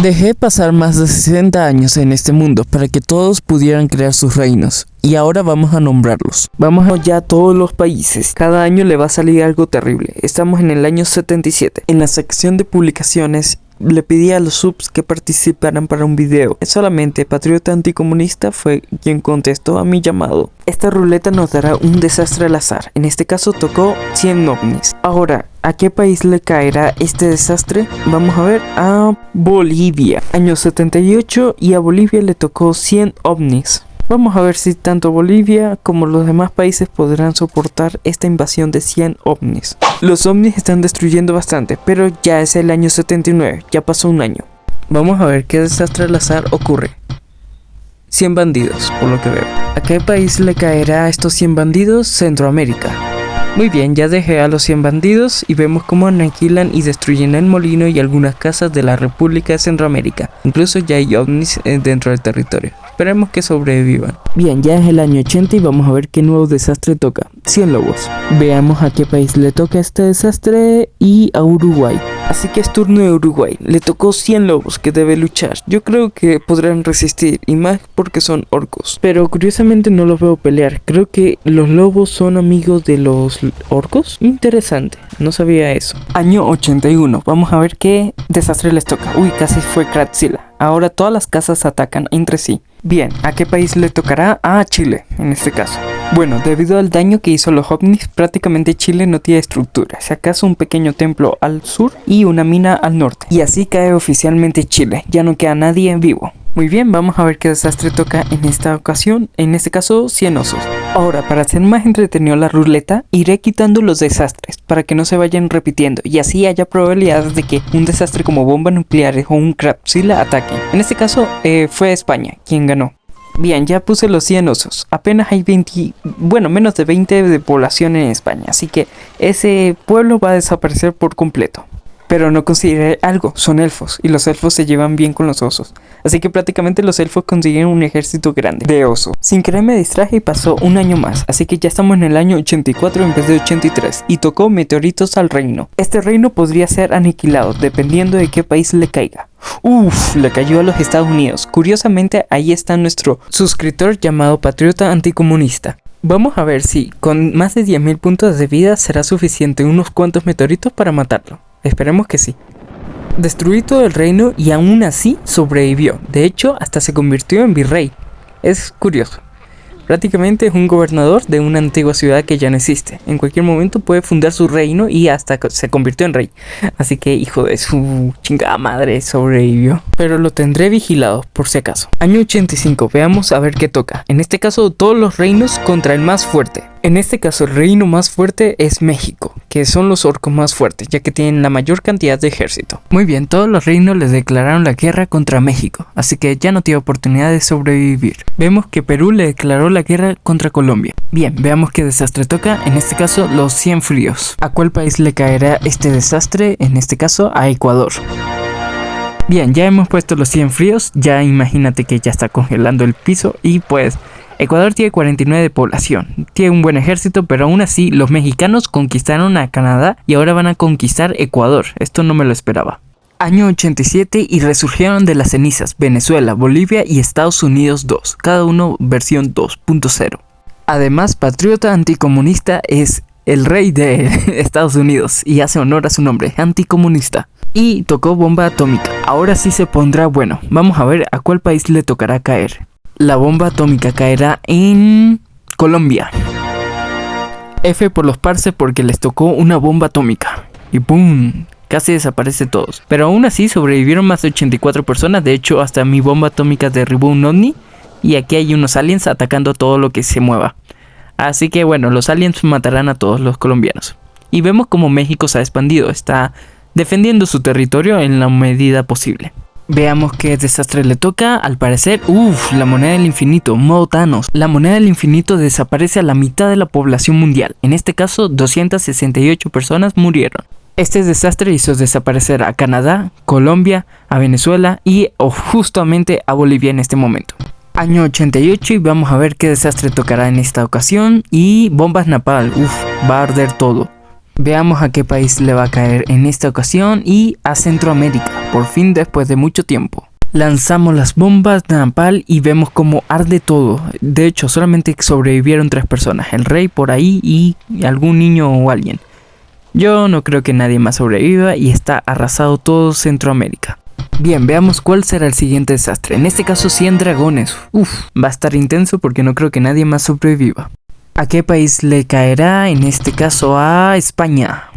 Dejé pasar más de 60 años en este mundo para que todos pudieran crear sus reinos. Y ahora vamos a nombrarlos. Vamos allá a todos los países. Cada año le va a salir algo terrible. Estamos en el año 77. En la sección de publicaciones le pedí a los subs que participaran para un video. Solamente Patriota Anticomunista fue quien contestó a mi llamado. Esta ruleta nos dará un desastre al azar. En este caso tocó 100 ovnis. Ahora, ¿a qué país le caerá este desastre? Vamos a ver, a Bolivia. Año 78 y a Bolivia le tocó 100 ovnis. Vamos a ver si tanto Bolivia como los demás países podrán soportar esta invasión de 100 ovnis. Los ovnis están destruyendo bastante, pero ya es el año 79, ya pasó un año. Vamos a ver qué desastre al azar ocurre. 100 bandidos, por lo que veo. ¿A qué país le caerá a estos 100 bandidos? Centroamérica. Muy bien, ya dejé a los 100 bandidos y vemos cómo aniquilan y destruyen el molino y algunas casas de la República de Centroamérica. Incluso ya hay ovnis dentro del territorio. Esperemos que sobrevivan. Bien, ya es el año 80 y vamos a ver qué nuevo desastre toca. 100 lobos. Veamos a qué país le toca este desastre y a Uruguay. Así que es turno de Uruguay. Le tocó 100 lobos que debe luchar. Yo creo que podrán resistir y más porque son orcos. Pero curiosamente no los veo pelear. Creo que los lobos son amigos de los orcos. Interesante, no sabía eso. Año 81. Vamos a ver qué desastre les toca. Uy, casi fue Kratzilla. Ahora todas las casas atacan entre sí. Bien, ¿a qué país le tocará? A Chile, en este caso. Bueno, debido al daño que hizo los ovnis, prácticamente Chile no tiene estructura, si acaso un pequeño templo al sur y una mina al norte. Y así cae oficialmente Chile, ya no queda nadie en vivo. Muy bien, vamos a ver qué desastre toca en esta ocasión, en este caso 100 osos. Ahora, para hacer más entretenido la ruleta, iré quitando los desastres para que no se vayan repitiendo y así haya probabilidades de que un desastre como bombas nucleares o un Kratzilla ataquen. En este caso fue España quien ganó. Bien, ya puse los 100 osos. Apenas hay menos de 20 de población en España, así que ese pueblo va a desaparecer por completo. Pero no consideré algo, son elfos, y los elfos se llevan bien con los osos. Así que prácticamente los elfos consiguieron un ejército grande de osos. Sin querer me distraje y pasó un año más, así que ya estamos en el año 84 en vez de 83, y tocó meteoritos al reino. Este reino podría ser aniquilado, dependiendo de qué país le caiga. Le cayó a los Estados Unidos. Curiosamente, ahí está nuestro suscriptor llamado Patriota Anticomunista. Vamos a ver si, con más de 10.000 puntos de vida, será suficiente unos cuantos meteoritos para matarlo. Esperemos que sí. Destruí todo el reino y aún así sobrevivió. De hecho, hasta se convirtió en virrey. Es curioso. Prácticamente es un gobernador de una antigua ciudad que ya no existe. En cualquier momento puede fundar su reino y hasta se convirtió en rey. Así que hijo de su chingada madre sobrevivió. Pero lo tendré vigilado por si acaso. Año 85, veamos a ver qué toca. En este caso todos los reinos contra el más fuerte. En este caso el reino más fuerte es México, que son los orcos más fuertes, ya que tienen la mayor cantidad de ejército. Muy bien, todos los reinos les declararon la guerra contra México, así que ya no tiene oportunidad de sobrevivir. Vemos que Perú le declaró la guerra contra Colombia. Bien, veamos qué desastre toca, en este caso los 100 fríos. ¿A cuál país le caerá este desastre? En este caso a Ecuador. Bien, ya hemos puesto los 100 fríos, ya imagínate que ya está congelando el piso y pues Ecuador tiene 49 de población, tiene un buen ejército, pero aún así los mexicanos conquistaron a Canadá y ahora van a conquistar Ecuador. Esto no me lo esperaba. Año 87 y resurgieron de las cenizas Venezuela, Bolivia y Estados Unidos 2, cada uno versión 2.0. Además, Patriota Anticomunista es el rey de Estados Unidos y hace honor a su nombre, anticomunista. Y tocó bomba atómica. Ahora sí se pondrá bueno. Vamos a ver a cuál país le tocará caer. La bomba atómica caerá en Colombia. F por los parce porque les tocó una bomba atómica. Y ¡pum! Casi desaparece todos. Pero aún así sobrevivieron más de 84 personas. De hecho, hasta mi bomba atómica derribó un ovni. Y aquí hay unos aliens atacando todo lo que se mueva. Así que bueno, los aliens matarán a todos los colombianos. Y vemos como México se ha expandido. Está defendiendo su territorio en la medida posible. Veamos qué desastre le toca. Al parecer, la moneda del infinito, modo Thanos. La moneda del infinito desaparece a la mitad de la población mundial. En este caso, 268 personas murieron. Este desastre hizo desaparecer a Canadá, Colombia, a Venezuela y justamente a Bolivia en este momento. Año 88 y vamos a ver qué desastre tocará en esta ocasión. Y bombas napalm, va a arder todo. Veamos a qué país le va a caer en esta ocasión y a Centroamérica, por fin después de mucho tiempo. Lanzamos las bombas de napalm y vemos cómo arde todo. De hecho, solamente sobrevivieron 3 personas, el rey por ahí y algún niño o alguien. Yo no creo que nadie más sobreviva y está arrasado todo Centroamérica. Bien, veamos cuál será el siguiente desastre. En este caso 100 dragones. Va a estar intenso porque no creo que nadie más sobreviva. ¿A qué país le caerá? En este caso a España.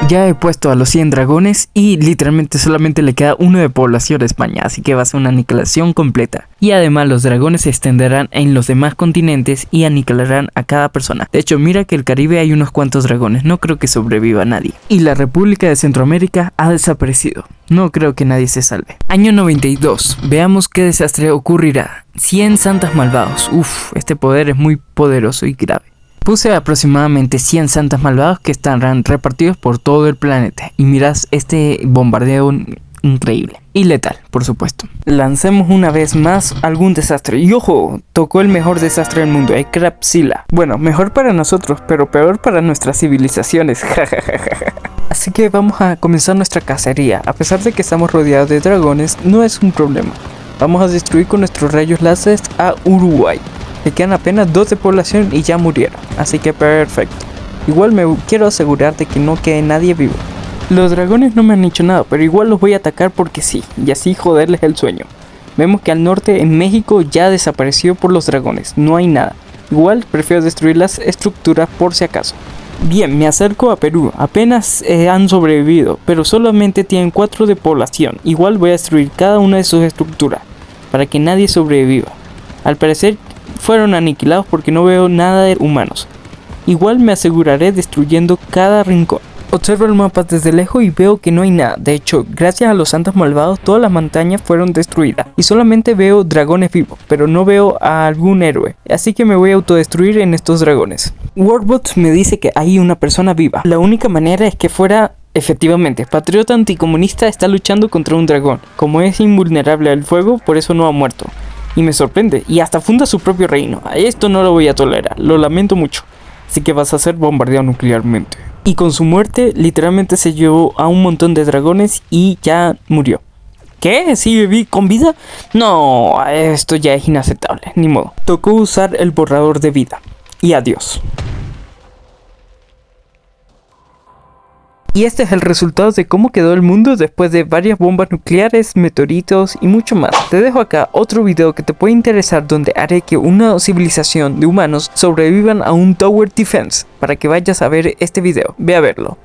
Ya he puesto a los 100 dragones y literalmente solamente le queda uno de población a España, así que va a ser una aniquilación completa. Y además los dragones se extenderán en los demás continentes y aniquilarán a cada persona. De hecho, mira que en el Caribe hay unos cuantos dragones, no creo que sobreviva nadie. Y la República de Centroamérica ha desaparecido. No creo que nadie se salve. Año 92. Veamos qué desastre ocurrirá. 100 santas malvados. Este poder es muy poderoso y grave. Puse aproximadamente 100 santas malvados que estarán repartidos por todo el planeta. Y mirad este bombardeo increíble. Y letal, por supuesto. Lancemos una vez más algún desastre. Y ojo, tocó el mejor desastre del mundo, el Crabzilla. Bueno, mejor para nosotros, pero peor para nuestras civilizaciones. Así que vamos a comenzar nuestra cacería. A pesar de que estamos rodeados de dragones, no es un problema. Vamos a destruir con nuestros rayos láser a Uruguay. Le quedan apenas 2 de población y ya murieron, así que perfecto. Igual me quiero asegurar de que no quede nadie vivo. Los dragones no me han hecho nada, pero igual los voy a atacar porque sí, y así joderles el sueño. Vemos que al norte, en México, ya desapareció por los dragones, no hay nada. Igual prefiero destruir las estructuras por si acaso. Bien, me acerco a Perú, apenas han sobrevivido, pero solamente tienen 4 de población. Igual voy a destruir cada una de sus estructuras, para que nadie sobreviva. Al parecer fueron aniquilados porque no veo nada de humanos. Igual me aseguraré destruyendo cada rincón. Observo el mapa desde lejos y veo que no hay nada. De hecho, gracias a los santos malvados todas las montañas fueron destruidas. Y solamente veo dragones vivos, pero no veo a algún héroe. Así que me voy a autodestruir en estos dragones. Warbot me dice que hay una persona viva. La única manera es que fuera... Efectivamente, Patriota Anticomunista está luchando contra un dragón. Como es invulnerable al fuego, por eso no ha muerto. Y me sorprende, y hasta funda su propio reino. Esto no lo voy a tolerar, lo lamento mucho. Así que vas a ser bombardeado nuclearmente. Y con su muerte, literalmente se llevó a un montón de dragones y ya murió. ¿Qué? ¿Sigue con vida? No, esto ya es inaceptable, ni modo. Tocó usar el borrador de vida. Y adiós. Y este es el resultado de cómo quedó el mundo después de varias bombas nucleares, meteoritos y mucho más. Te dejo acá otro video que te puede interesar donde haré que una civilización de humanos sobrevivan a un Tower Defense para que vayas a ver este video. Ve a verlo.